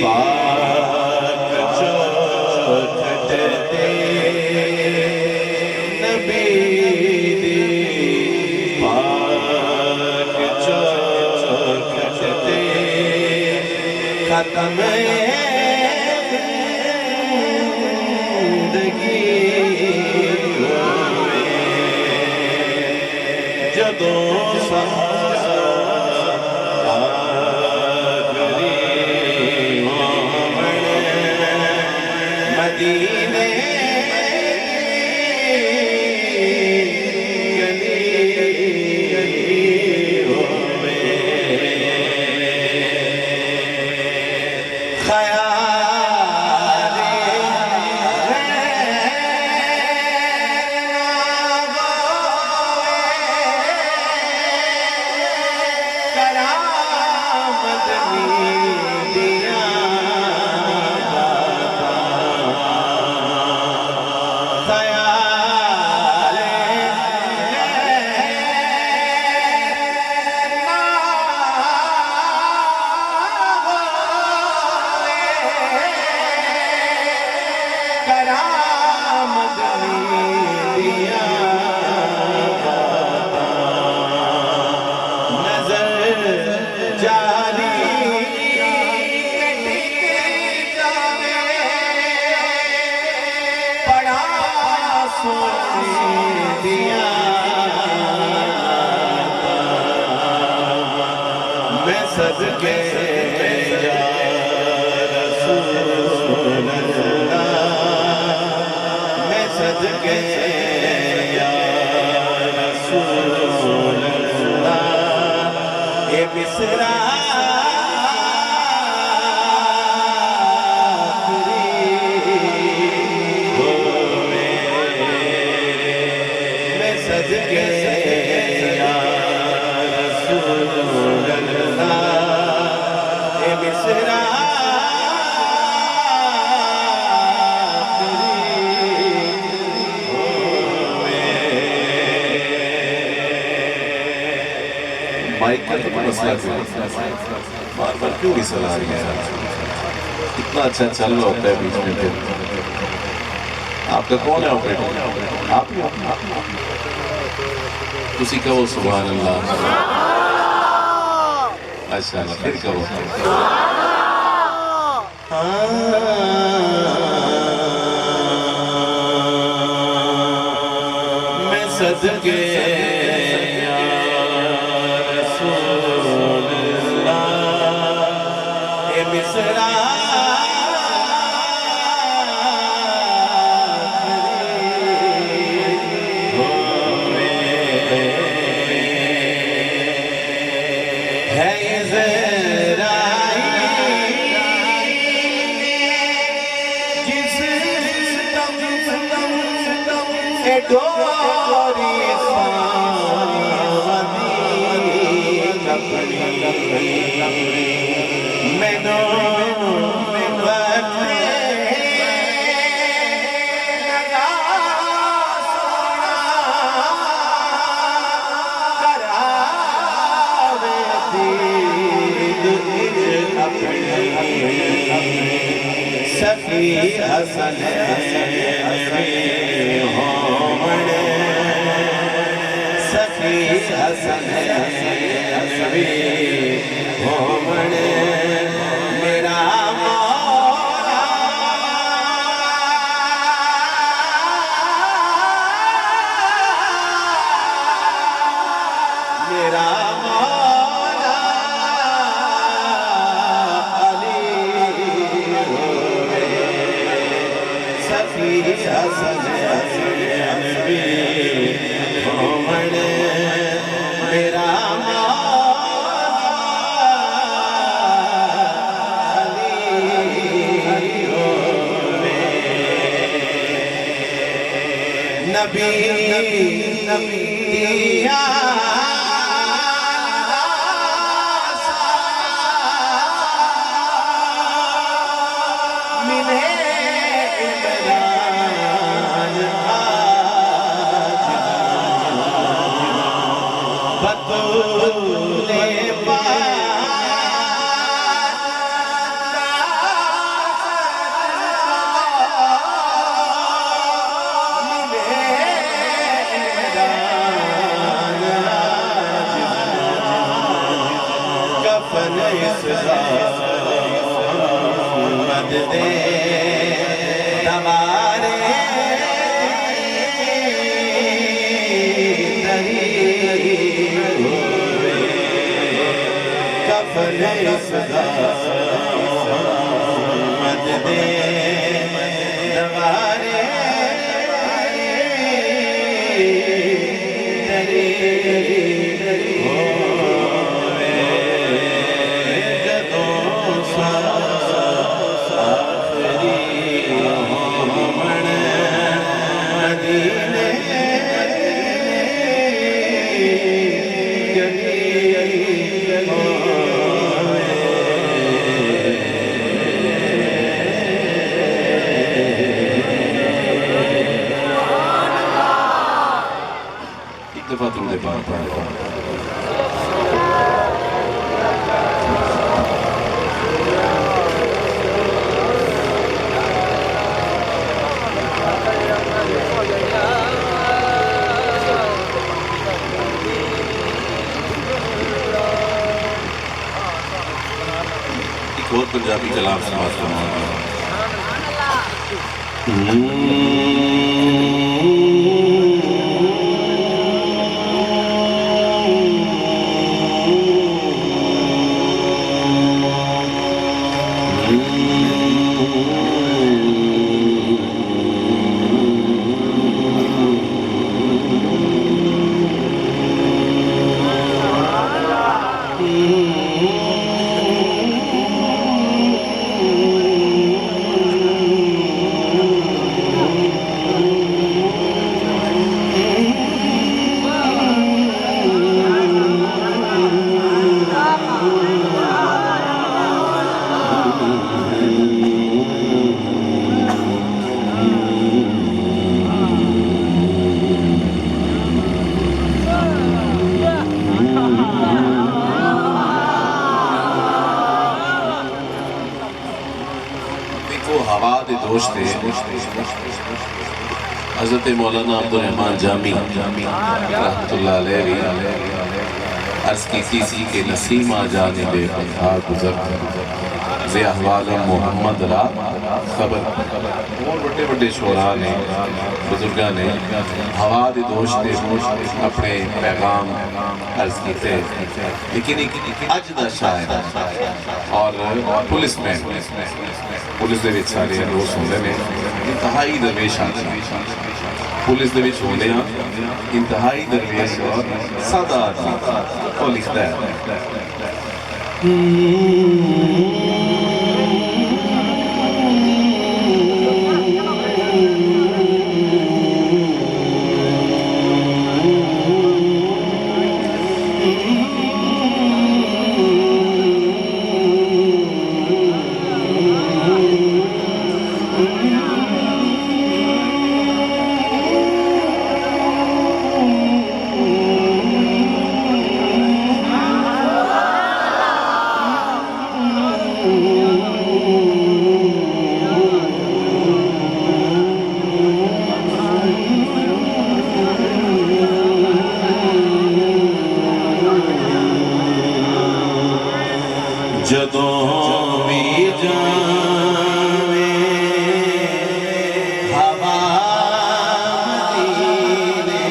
पाक चौखटते नबी दी पाक चौखटते खत्म जिंदगी जदों मदीने गली होवे ख्याले करामत दिया मैं सदके या रसूल अल्लाह मैं सदके या रसूल अल्लाह ये मिसरा मैं सदके या रसूल माइक का तो मसला बार बार क्यों भी सलाह है इतना अच्छा चल रहा होता है बीच में फिर आपका कौन है ऑपरेटर आप उसी का वो सुभान अल्लाह अच्छा फिर कहो मैं सदके या रसूल अल्लाह ए मिसरा डोरी मैनो सखी हसन सखी हसन मेरा मौला मेरा मौला अली सखी हसन मेरा नबी नबी दिया मिले इमरान आज बतूले कफन इसदा मोहम्मद दे दवारे कफन इसदा मोहम्मद दे दवारे और पंजाबी कलाम समाज हवा दे दोस्त हज़रत मौलाना अब्दुल रहमान जामी रहमतुल्लाह अलैहि अर्ज़ की किसी के नसीमा जाने बे बंधा गुज़र ज़े अहवाल मोहम्मद रा खबर। और बड़े बड़े शोरा ने बुजुर्गा ने हवा दे दोस्त अपने पैगाम अर्ज़ किए, लेकिन अज दा शायर और पुलिस में पुलिस दे विच सारे दोस्त होंदे ने इंतहाई दरवेश पुलिस दे विच होंदे इंतहाई दरवेश और सादा आदमी वो लिखता है जदों भी जावे हवा मदीने,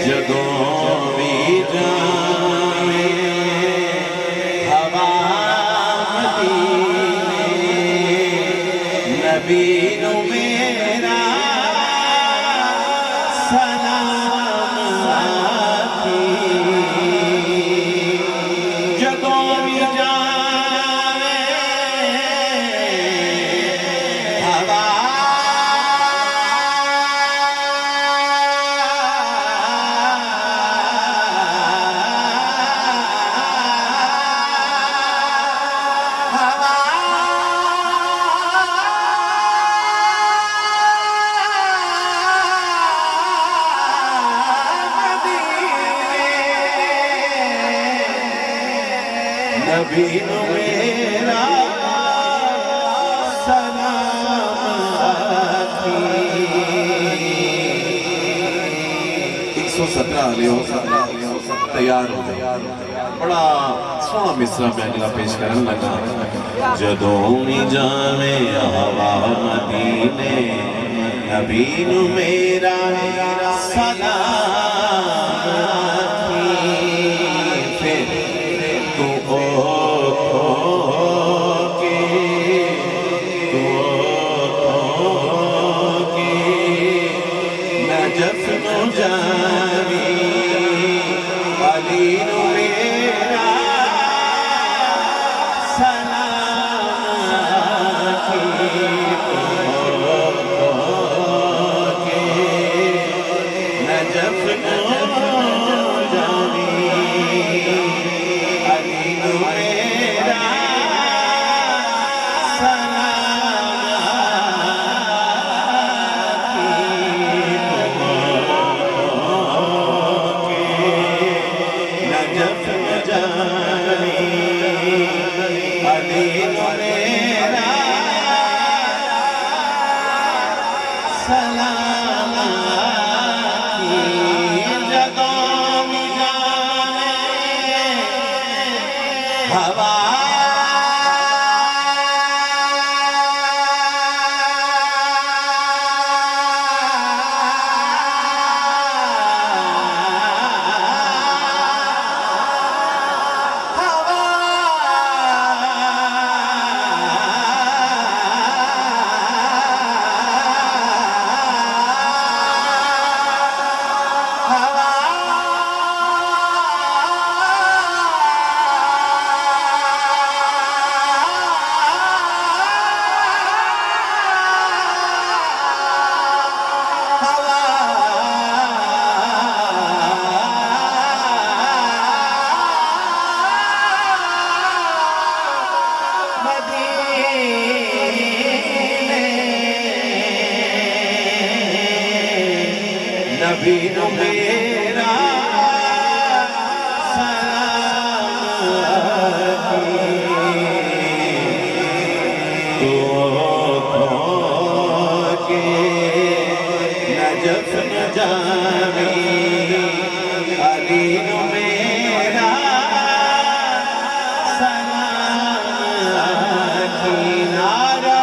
जदों भी जावे हवा मदीने, नबी नू मेरा सलाम आती। नबी नू मेरा सलाम आती। 117 तैयार हो गए। बड़ा सोहना मिसरा मैं अगला पेश करन लगा। जदों भी जावे हवा मदीने नबी नू मेरा सलाम फिर तू नजफ नो जावी अली नू मेरा सलाम नजफ नो जावी अली नू मेरा हवा नबी नू मेरा सलाम के नजफ न जावी अली नू मेरा सलाम नारे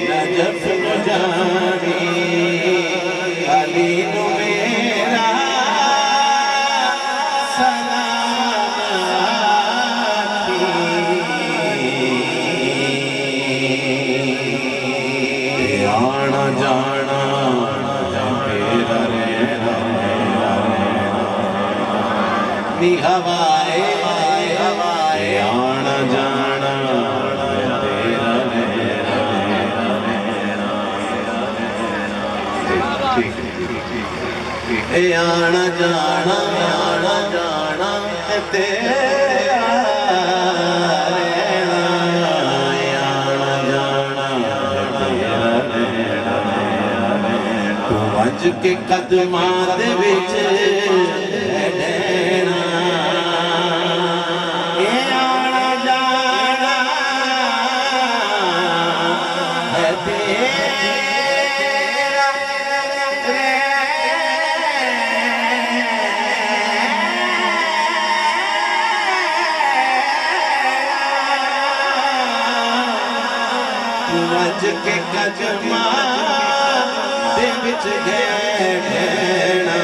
नजफ न जावी अली नू मेरा सलाम आना जाना तेरा रहना नी हवाए आना जाना तेरा आना जाना तेरा आना जाना तू अज के कदमां दे विच रहना आना जाना है अज के कदमां दे विच रहना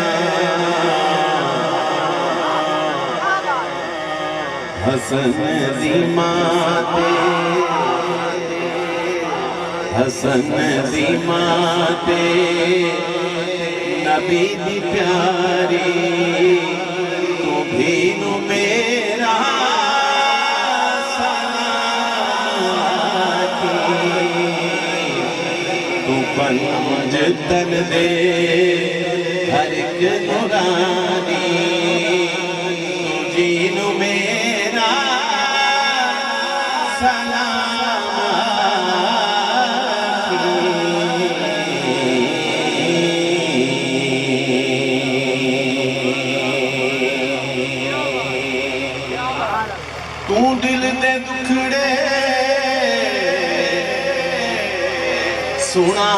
हसन दी मां ते नबी दी प्यारी तू भी नू मेरा तू पंज तन दे हर एक नूरानी जीनू मेरा सलाम तू दिल दे दुखड़े सुना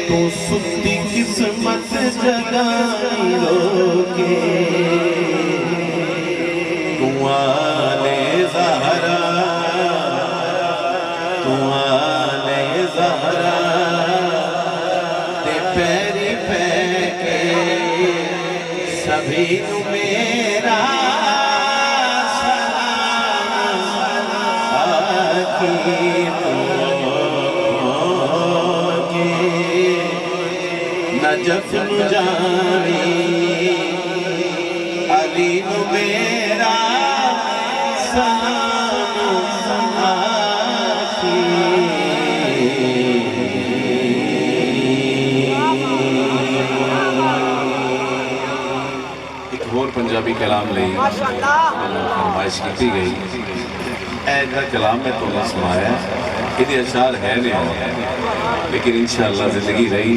तो सुती किस्मत जगाई रोके तू आले ज़हरा तू आले ज़हरा ते पैरी पैके सभी नु मेरा नजफ जानी अली नु मेरा सलाम आखी। एक होर पंजाबी कलाम लई फरमाइश की गई। ऐसा कलाम में तो नहीं सुनाया, ये अशार है नहीं, लेकिन इंशाअल्लाह ज़िंदगी रही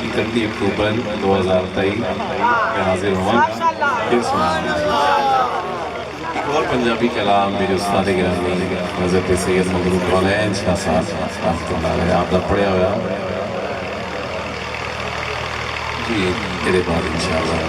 31 अक्टूबर 2023 में हाजिर होंगे फिर सुनाऊंगा। एक और पंजाबी कलाम मेरे उस्ताद गिरामी हज़रत सैयद मगरूर कौनैन शाह साहब आपका पढ़िया हुआ जी। मेरे बाद इंशाअल्लाह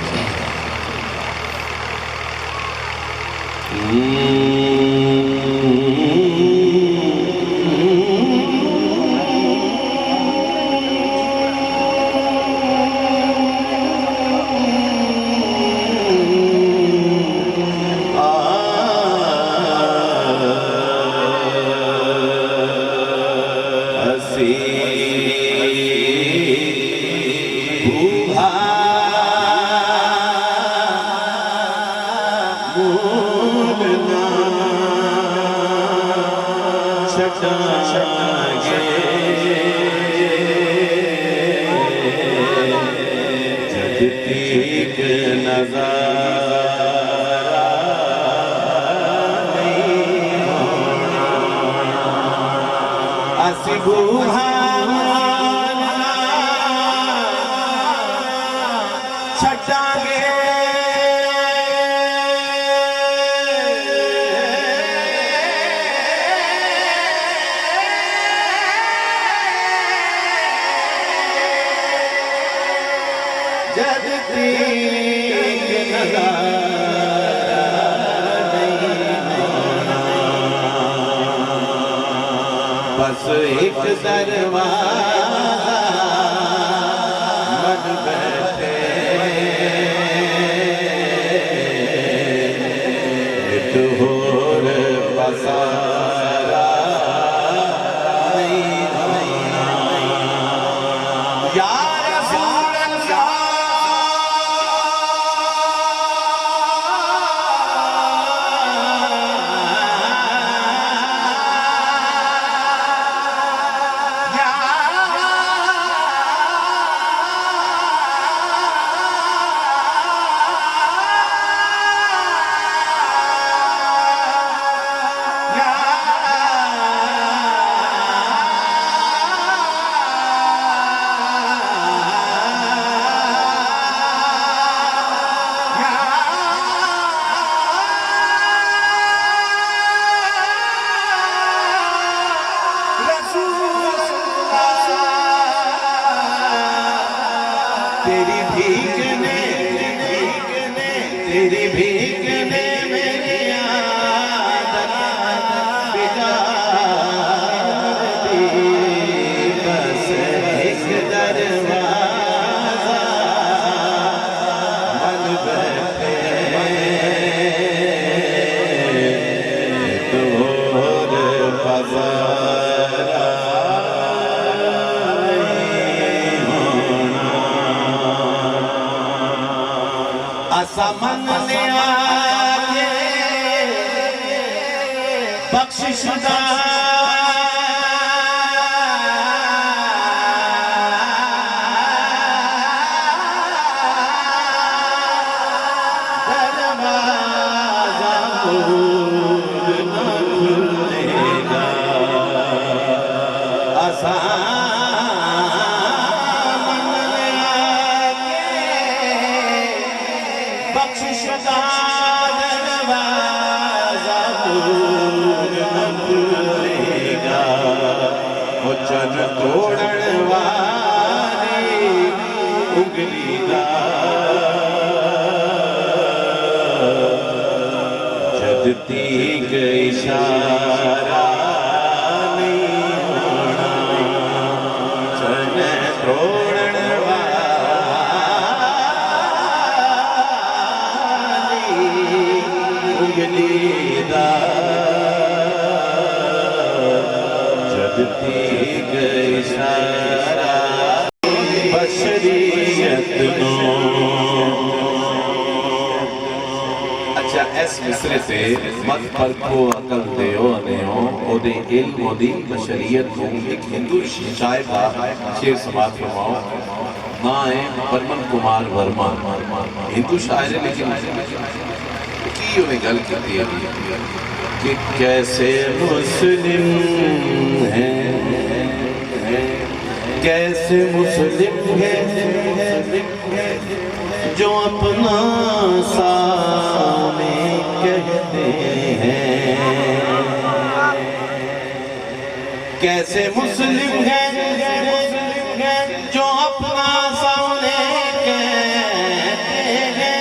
बस एक दरवाज़ा मन बैठे तो होर बसारा नहीं होना। या रसूल अल्लाह तेरी भीख ने मेरी आदत बिगाड़ दी। बस एक दरवाज़ा मन बैठे तो और बाज़ारा मन ले आके बख्शिश दरवाज़ा न खुलेगा बख्शिश का दरवाज़ा दिती गई इशारा नहीं होना चन तोड़न वाली उंगली दा जदती गई इशारा बशरियत नो। अच्छा इस मिसरे से मत परखो अकल देओ अनेओ ओदे इल्म ओदी बशरियत को एक हिंदू शायर का शेर समाप्त फरमाओ ना है बर्मन कुमार वर्मा हिंदू शायर है लेकिन की उन्हें गल करती है कि कैसे मुस्लिम है कैसे मुस्लिम है जो अपना सामे कहते हैं कैसे मुस्लिम है जो अपना सामने कहते हैं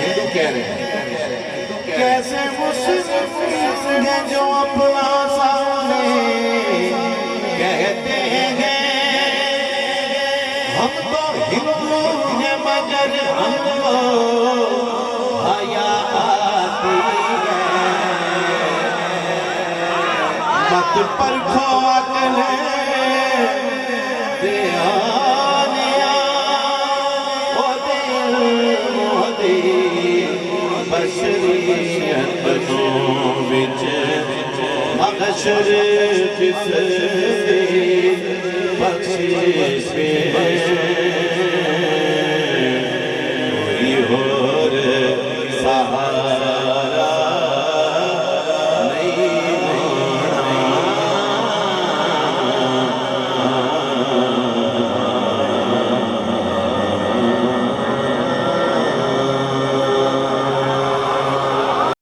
हिंदू कह रहे हैं कैसे मुस्लिम है जो अपना सामने कहते हैं हम तो हिंदू हैं मगर हमको हया आती है मत परखो अकल दयानिया ओ दे बशरियत नो विच मगशर जिस बख्शिश